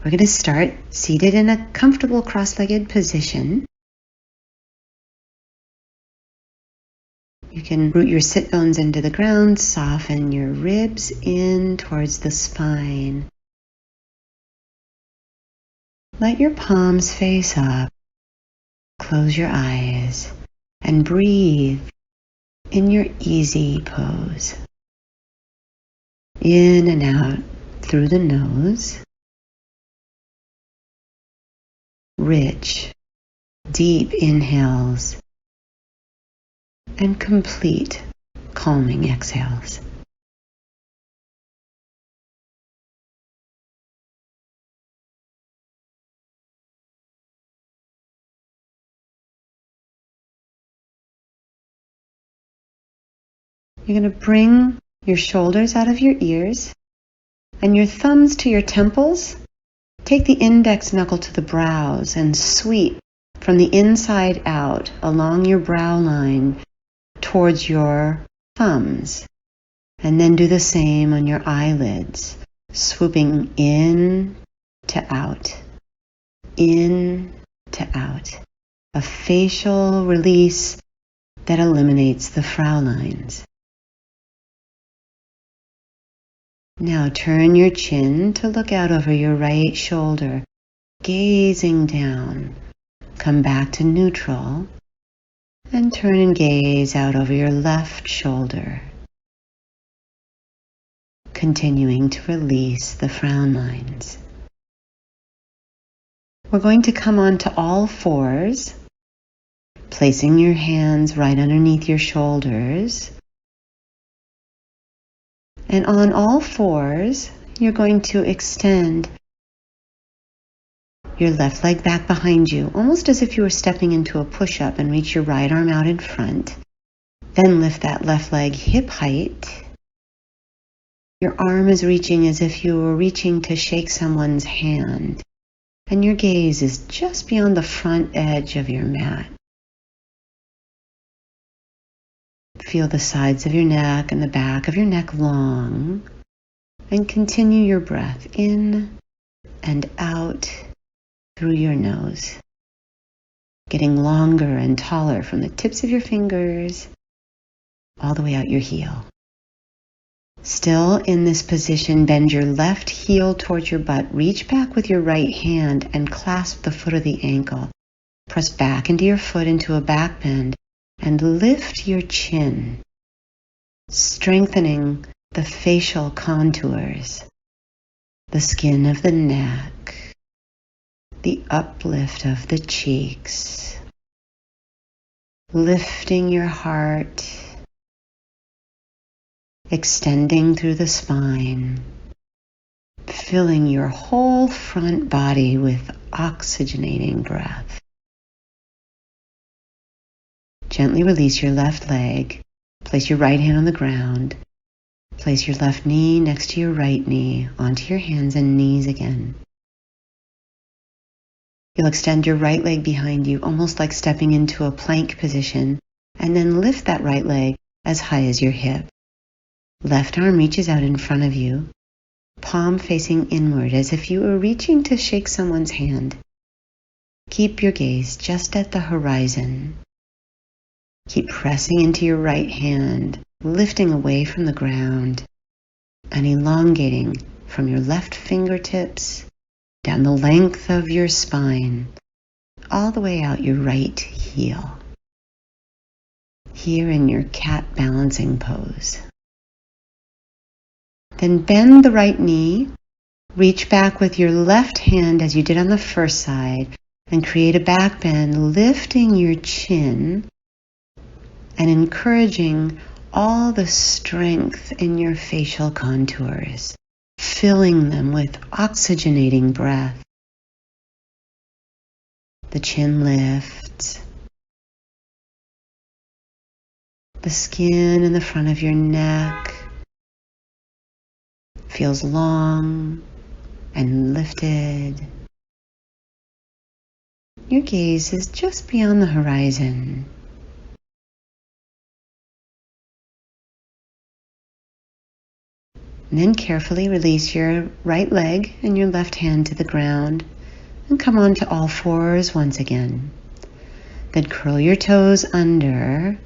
We're going to start seated in a comfortable cross-legged position. You can root your sit bones into the ground, soften your ribs in towards the spine. Let your palms face up. Close your eyes and breathe in your easy pose. In and out through the nose. Rich, deep inhales and complete calming exhales. You're going to bring your shoulders out of your ears and your thumbs to your temples. Take the index knuckle to the brows and sweep from the inside out along your brow line towards your thumbs. And then do the same on your eyelids, swooping in to out, in to out. A facial release that eliminates the frown lines. Now turn your chin to look out over your right shoulder, gazing down. Come back to neutral and turn and gaze out over your left shoulder, continuing to release the frown lines. We're going to come onto all fours, placing your hands right underneath your shoulders. And on all fours, you're going to extend your left leg back behind you, almost as if you were stepping into a push-up, and reach your right arm out in front. Then lift that left leg hip height. Your arm is reaching as if you were reaching to shake someone's hand, and your gaze is just beyond the front edge of your mat. Feel the sides of your neck and the back of your neck long, and continue your breath in and out through your nose, getting longer and taller from the tips of your fingers all the way out your heel. Still in this position, bend your left heel towards your butt, reach back with your right hand and clasp the foot of the ankle. Press back into your foot into a back bend and lift your chin, strengthening the facial contours, the skin of the neck, the uplift of the cheeks, lifting your heart, extending through the spine, filling your whole front body with oxygenating breath. Gently release your left leg. Place your right hand on the ground. Place your left knee next to your right knee onto your hands and knees again. You'll extend your right leg behind you, almost like stepping into a plank position, and then lift that right leg as high as your hip. Left arm reaches out in front of you, palm facing inward as if you were reaching to shake someone's hand. Keep your gaze just at the horizon. Keep pressing into your right hand, lifting away from the ground and elongating from your left fingertips down the length of your spine, all the way out your right heel. Here in your cat balancing pose. Then bend the right knee, reach back with your left hand as you did on the first side, and create a back bend, lifting your chin and encouraging all the strength in your facial contours, filling them with oxygenating breath. The chin lifts. The skin in the front of your neck feels long and lifted. Your gaze is just beyond the horizon. And then carefully release your right leg and your left hand to the ground and come onto all fours once again. Then curl your toes under,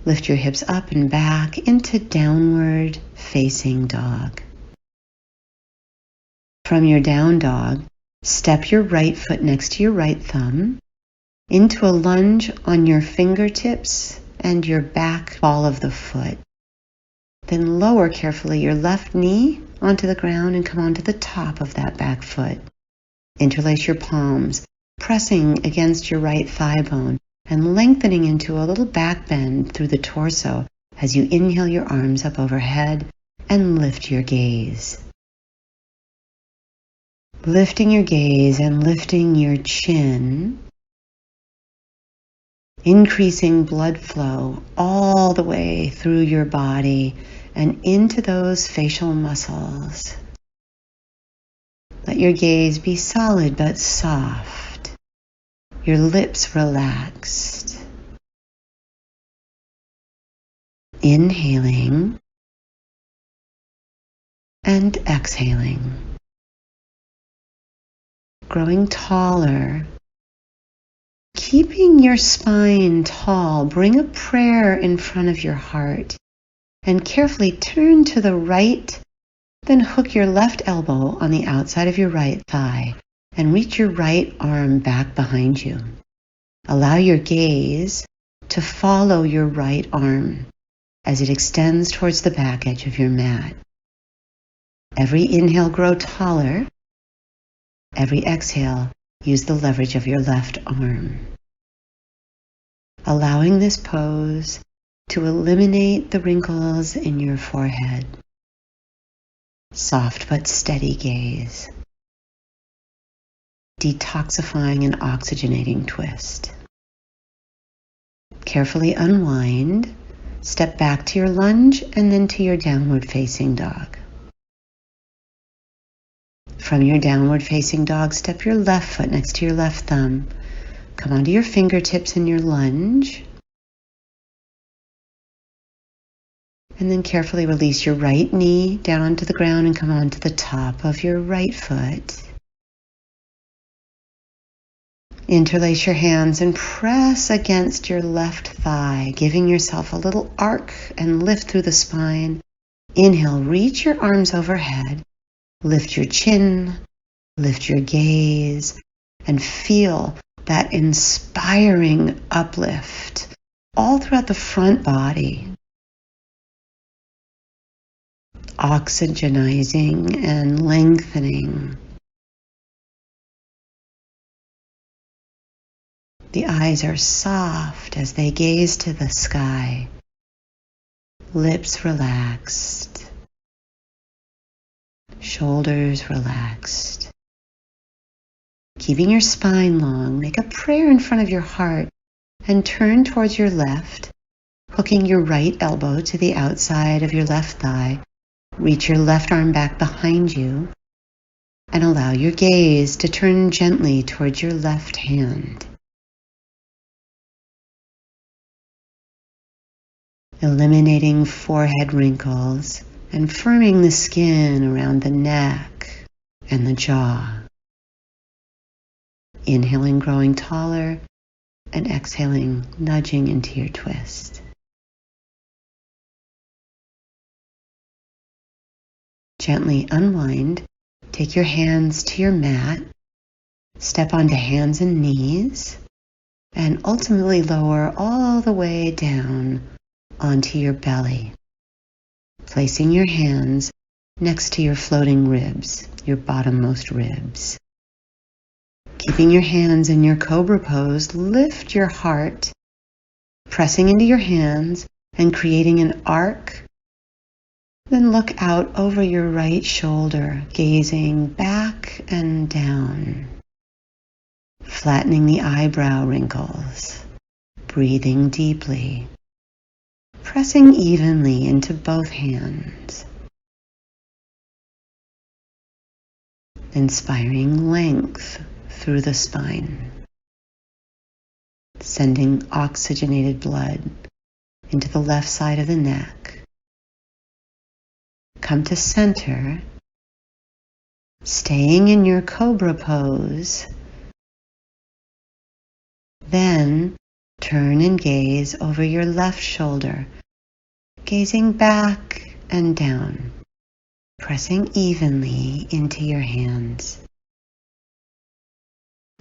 lift your hips up and back into downward facing dog. From your down dog, step your right foot next to your right thumb into a lunge on your fingertips and your back ball of the foot. Then lower carefully your left knee onto the ground and come onto the top of that back foot. Interlace your palms, pressing against your right thigh bone and lengthening into a little back bend through the torso as you inhale your arms up overhead and lift your gaze. Lifting your gaze and lifting your chin, increasing blood flow all the way through your body and into those facial muscles. Let your gaze be solid but soft, your lips relaxed. Inhaling and exhaling. Growing taller. Keeping your spine tall, bring a prayer in front of your heart and carefully turn to the right, then hook your left elbow on the outside of your right thigh and reach your right arm back behind you. Allow your gaze to follow your right arm as it extends towards the back edge of your mat. Every inhale, grow taller. Every exhale, use the leverage of your left arm. Allowing this pose to eliminate the wrinkles in your forehead. Soft but steady gaze. Detoxifying and oxygenating twist. Carefully unwind, step back to your lunge and then to your downward facing dog. From your downward facing dog, step your left foot next to your left thumb. Come onto your fingertips in your lunge. And then carefully release your right knee down onto the ground and come onto the top of your right foot. Interlace your hands and press against your left thigh, giving yourself a little arc and lift through the spine. Inhale, reach your arms overhead. Lift your chin, lift your gaze, and feel that inspiring uplift all throughout the front body. Oxygenizing and lengthening. The eyes are soft as they gaze to the sky. Lips relaxed. Shoulders relaxed. Keeping your spine long, make a prayer in front of your heart and turn towards your left, hooking your right elbow to the outside of your left thigh. Reach your left arm back behind you and allow your gaze to turn gently towards your left hand. Eliminating forehead wrinkles and firming the skin around the neck and the jaw. Inhaling, growing taller, and exhaling, nudging into your twist. Gently unwind, take your hands to your mat, step onto hands and knees, and ultimately lower all the way down onto your belly. Placing your hands next to your floating ribs, your bottommost ribs. Keeping your hands in your cobra pose, lift your heart, pressing into your hands and creating an arc. Then look out over your right shoulder, gazing back and down. Flattening the eyebrow wrinkles, breathing deeply. Pressing evenly into both hands. Inspiring length through the spine. Sending oxygenated blood into the left side of the neck. come to center, staying in your cobra pose. Then turn and gaze over your left shoulder, gazing back and down, pressing evenly into your hands,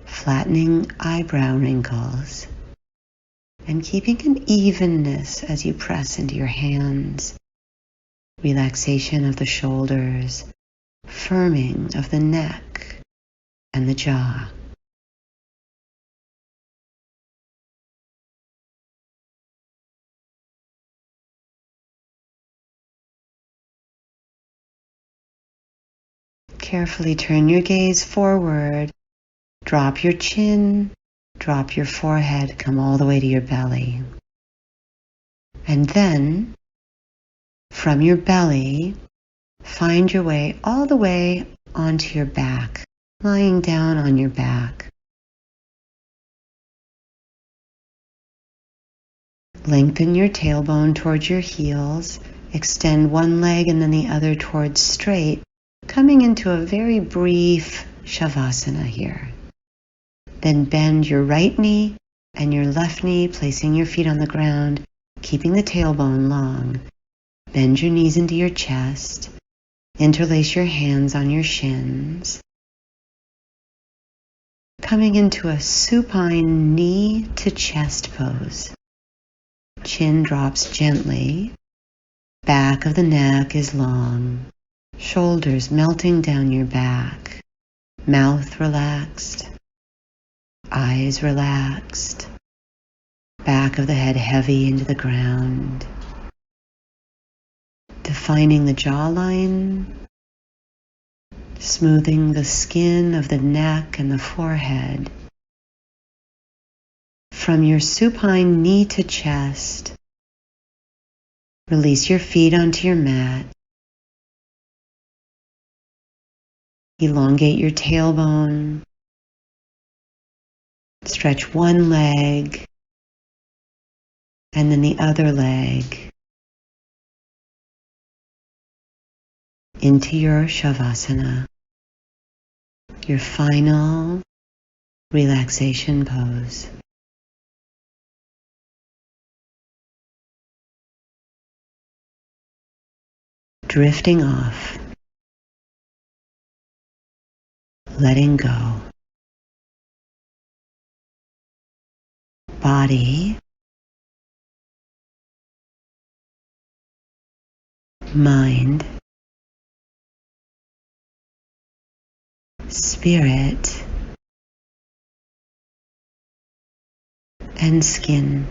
flattening eyebrow wrinkles, and keeping an evenness as you press into your hands, relaxation of the shoulders, firming of the neck and the jaw. Carefully turn your gaze forward, drop your chin, drop your forehead, come all the way to your belly. And then, from your belly, find your way all the way onto your back, lying down on your back. Lengthen your tailbone towards your heels, extend one leg and then the other towards straight, coming into a very brief Shavasana here. Then bend your right knee and your left knee, placing your feet on the ground, keeping the tailbone long. Bend your knees into your chest. Interlace your hands on your shins. Coming into a supine knee to chest pose. Chin drops gently. Back of the neck is long. Shoulders melting down your back. Mouth relaxed. Eyes relaxed. Back of the head heavy into the ground. Defining the jawline, smoothing the skin of the neck and the forehead. From your supine knee to chest, release your feet onto your mat. Elongate your tailbone. Stretch one leg and then the other leg into your Shavasana, your final relaxation pose. Drifting off, letting go. Body, mind, spirit, and skin.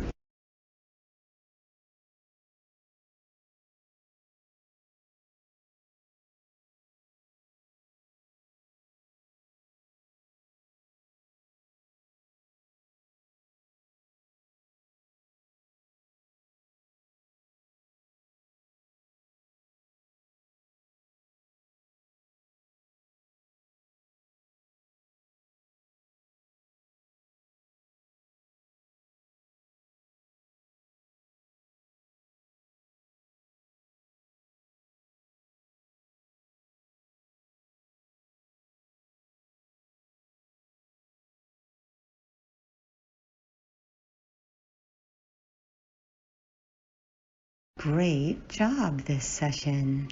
Great job this session.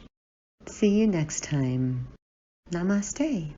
See you next time. Namaste.